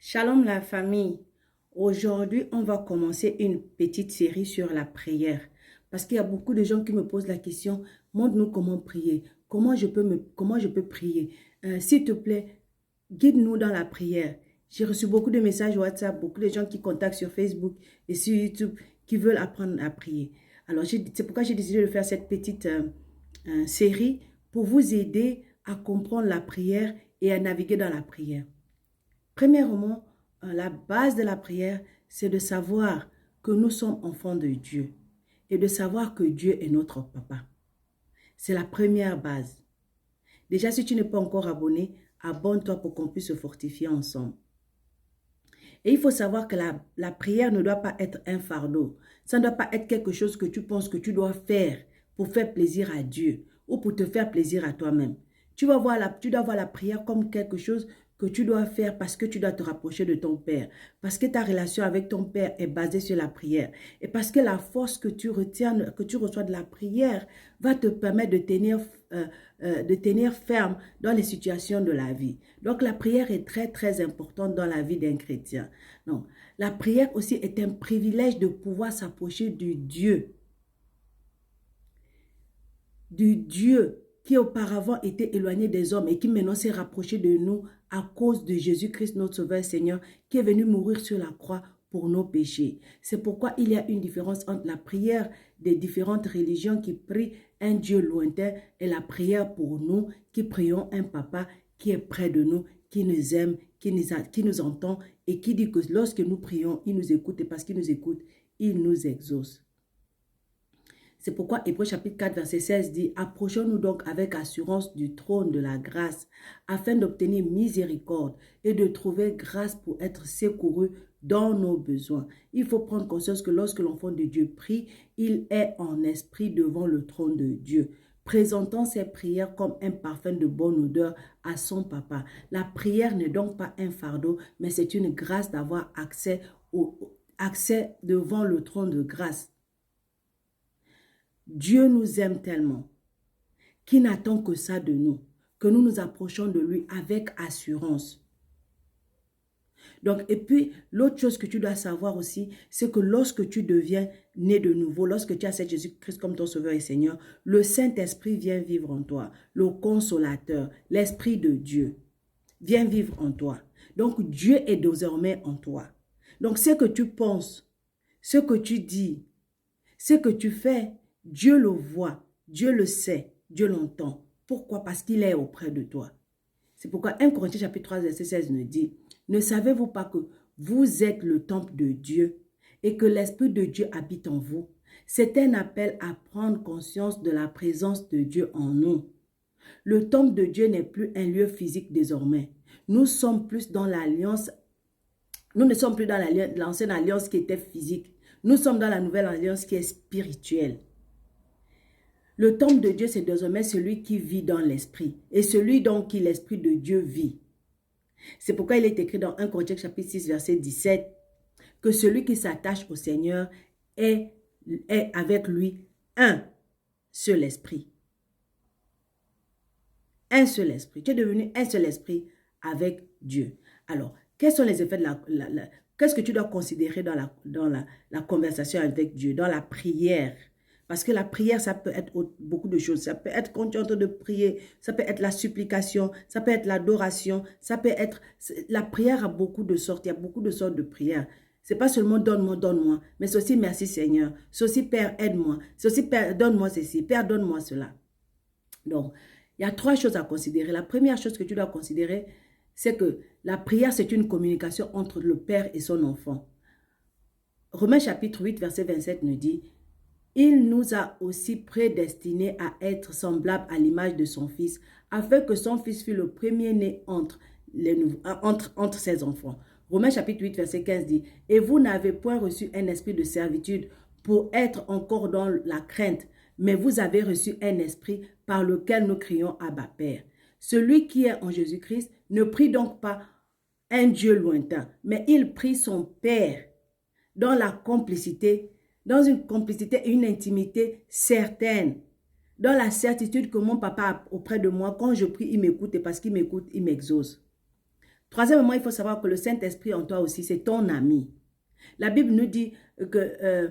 Shalom la famille. Aujourd'hui, on va commencer une petite série sur la prière. Parce qu'il y a beaucoup de gens qui me posent la question, montre-nous comment prier. Comment je peux prier? S'il te plaît, guide-nous dans la prière. J'ai reçu beaucoup de messages WhatsApp, beaucoup de gens qui contactent sur Facebook et sur YouTube qui veulent apprendre à prier. Alors, c'est pourquoi j'ai décidé de faire cette petite série pour vous aider à comprendre la prière et à naviguer dans la prière. Premièrement, la base de la prière, c'est de savoir que nous sommes enfants de Dieu et de savoir que Dieu est notre papa. C'est la première base. Déjà, si tu n'es pas encore abonné, abonne-toi pour qu'on puisse se fortifier ensemble. Et il faut savoir que la prière ne doit pas être un fardeau. Ça ne doit pas être quelque chose que tu penses que tu dois faire pour faire plaisir à Dieu ou pour te faire plaisir à toi-même. Tu dois voir la prière comme quelque chose que tu dois faire parce que tu dois te rapprocher de ton Père, parce que ta relation avec ton Père est basée sur la prière et parce que la force que tu reçois de la prière va te permettre de tenir ferme dans les situations de la vie. Donc la prière est très très importante dans la vie d'un chrétien. Donc, la prière aussi est un privilège de pouvoir s'approcher du Dieu qui auparavant était éloigné des hommes et qui maintenant s'est rapproché de nous à cause de Jésus-Christ, notre Sauveur Seigneur, qui est venu mourir sur la croix pour nos péchés. C'est pourquoi il y a une différence entre la prière des différentes religions qui prient un Dieu lointain et la prière pour nous qui prions un papa qui est près de nous, qui nous aime, qui nous entend et qui dit que lorsque nous prions, il nous écoute et parce qu'il nous écoute, il nous exauce. C'est pourquoi Hébreux chapitre 4 verset 16 dit « Approchons-nous donc avec assurance du trône de la grâce, afin d'obtenir miséricorde et de trouver grâce pour être secouru dans nos besoins. » Il faut prendre conscience que lorsque l'enfant de Dieu prie, il est en esprit devant le trône de Dieu, présentant ses prières comme un parfum de bonne odeur à son papa. La prière n'est donc pas un fardeau, mais c'est une grâce d'avoir accès devant le trône de grâce. Dieu nous aime tellement qu'il n'attend que ça de nous, que nous nous approchons de lui avec assurance. Donc, et puis, l'autre chose que tu dois savoir aussi, c'est que lorsque tu deviens né de nouveau, lorsque tu acceptes Jésus-Christ comme ton Sauveur et Seigneur, le Saint-Esprit vient vivre en toi, le Consolateur, l'Esprit de Dieu vient vivre en toi. Donc, Dieu est désormais en toi. Donc, ce que tu penses, ce que tu dis, ce que tu fais, Dieu le voit, Dieu le sait, Dieu l'entend. Pourquoi? Parce qu'il est auprès de toi. C'est pourquoi 1 Corinthiens chapitre 3 verset 16 nous dit « Ne savez-vous pas que vous êtes le temple de Dieu et que l'Esprit de Dieu habite en vous? » C'est un appel à prendre conscience de la présence de Dieu en nous. Le temple de Dieu n'est plus un lieu physique désormais. Nous sommes plus dans l'alliance. Nous ne sommes plus dans l'ancienne alliance qui était physique. Nous sommes dans la nouvelle alliance qui est spirituelle. Le temple de Dieu, c'est désormais celui qui vit dans l'esprit. Et celui dans qui l'esprit de Dieu vit. C'est pourquoi il est écrit dans 1 Corinthiens chapitre 6 verset 17 que celui qui s'attache au Seigneur est avec lui un seul esprit. Un seul esprit. Tu es devenu un seul esprit avec Dieu. Alors, quels sont les effets de qu'est-ce que tu dois considérer dans la conversation avec Dieu, dans la prière? Parce que la prière, ça peut être beaucoup de choses. Ça peut être quand tu es en train de prier, ça peut être la supplication, ça peut être l'adoration, ça peut être... La prière a beaucoup de sortes, il y a beaucoup de sortes de prières. Ce n'est pas seulement donne-moi, donne-moi, mais c'est aussi merci Seigneur. C'est aussi Père, aide-moi. C'est aussi Père, donne-moi ceci. Père, donne-moi cela. Donc, il y a 3 choses à considérer. La première chose que tu dois considérer, c'est que la prière, c'est une communication entre le Père et son enfant. Romains chapitre 8, verset 27 nous dit « Il nous a aussi prédestinés à être semblables à l'image de son Fils, afin que son Fils fût le premier-né entre ses enfants. » Romains chapitre 8, verset 15 dit « Et vous n'avez point reçu un esprit de servitude pour être encore dans la crainte, mais vous avez reçu un esprit par lequel nous crions Abba Père. » Celui qui est en Jésus-Christ ne prie donc pas un Dieu lointain, mais il prie son Père dans la complicité, dans une complicité et une intimité certaine, dans la certitude que mon papa a auprès de moi, quand je prie, il m'écoute et parce qu'il m'écoute, il m'exauce. Troisièmement, il faut savoir que le Saint-Esprit en toi aussi, c'est ton ami. La Bible nous dit que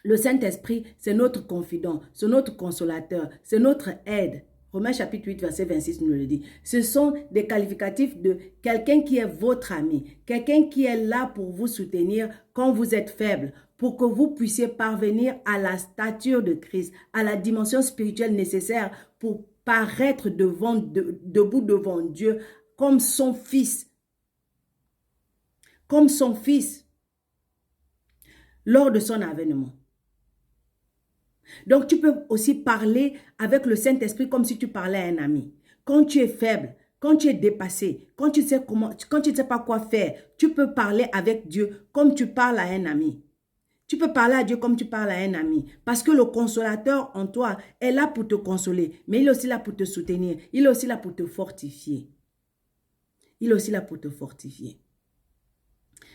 le Saint-Esprit, c'est notre confident, c'est notre consolateur, c'est notre aide. Romains chapitre 8, verset 26 nous le dit. Ce sont des qualificatifs de quelqu'un qui est votre ami, quelqu'un qui est là pour vous soutenir quand vous êtes faible, pour que vous puissiez parvenir à la stature de Christ, à la dimension spirituelle nécessaire pour paraître debout devant Dieu comme son fils. Comme son fils lors de son avènement. Donc, tu peux aussi parler avec le Saint-Esprit comme si tu parlais à un ami. Quand tu es faible, quand tu es dépassé, quand tu ne sais pas quoi faire, tu peux parler avec Dieu comme tu parles à un ami. Tu peux parler à Dieu comme tu parles à un ami. Parce que le consolateur en toi est là pour te consoler. Mais il est aussi là pour te soutenir. Il est aussi là pour te fortifier. Il est aussi là pour te fortifier.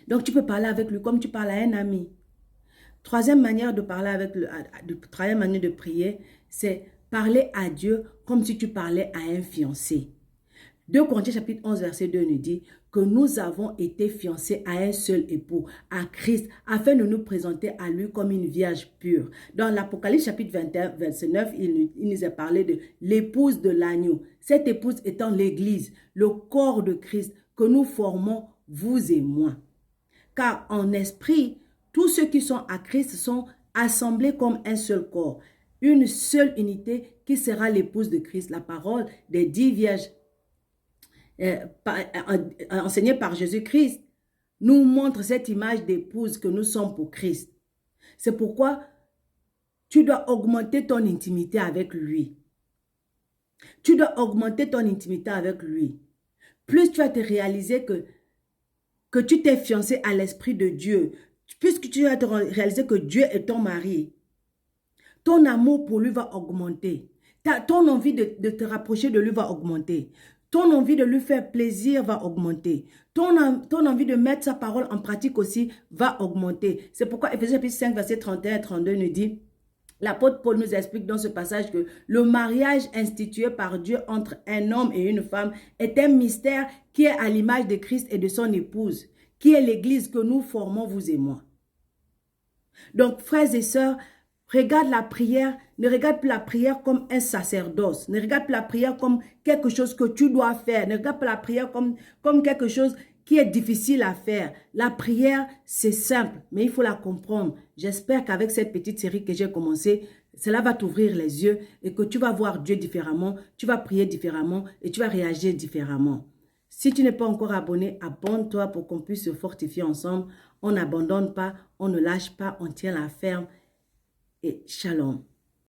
Donc, tu peux parler avec lui comme tu parles à un ami. Troisième manière de parler avec troisième manière de prier, c'est parler à Dieu comme si tu parlais à un fiancé. 2 Corinthiens chapitre 11 verset 2 nous dit que nous avons été fiancés à un seul époux, à Christ, afin de nous présenter à lui comme une vierge pure. Dans l'Apocalypse chapitre 21 verset 9, il nous a parlé de l'épouse de l'agneau. Cette épouse étant l'Église, le corps de Christ que nous formons, vous et moi. Car en esprit, tous ceux qui sont à Christ sont assemblés comme un seul corps, une seule unité qui sera l'épouse de Christ. La parole des 10 vierges enseignée par Jésus-Christ nous montre cette image d'épouse que nous sommes pour Christ. C'est pourquoi tu dois augmenter ton intimité avec lui. Tu dois augmenter ton intimité avec lui. Plus tu vas te réaliser que tu t'es fiancé à l'Esprit de Dieu, puisque tu vas te réaliser que Dieu est ton mari, ton amour pour lui va augmenter. Ton envie de te rapprocher de lui va augmenter. Ton envie de lui faire plaisir va augmenter. Ton envie de mettre sa parole en pratique aussi va augmenter. C'est pourquoi Éphésiens chapitre 5, verset 31 et 32 nous dit, l'apôtre Paul nous explique dans ce passage que le mariage institué par Dieu entre un homme et une femme est un mystère qui est à l'image de Christ et de son épouse, qui est l'Église que nous formons, vous et moi. Donc, frères et sœurs, regarde la prière, ne regarde plus la prière comme un sacerdoce, ne regarde plus la prière comme quelque chose que tu dois faire, ne regarde plus la prière comme quelque chose qui est difficile à faire. La prière, c'est simple, mais il faut la comprendre. J'espère qu'avec cette petite série que j'ai commencée, cela va t'ouvrir les yeux et que tu vas voir Dieu différemment, tu vas prier différemment et tu vas réagir différemment. Si tu n'es pas encore abonné, abonne-toi pour qu'on puisse se fortifier ensemble. On n'abandonne pas, on ne lâche pas, on tient la ferme. Et shalom.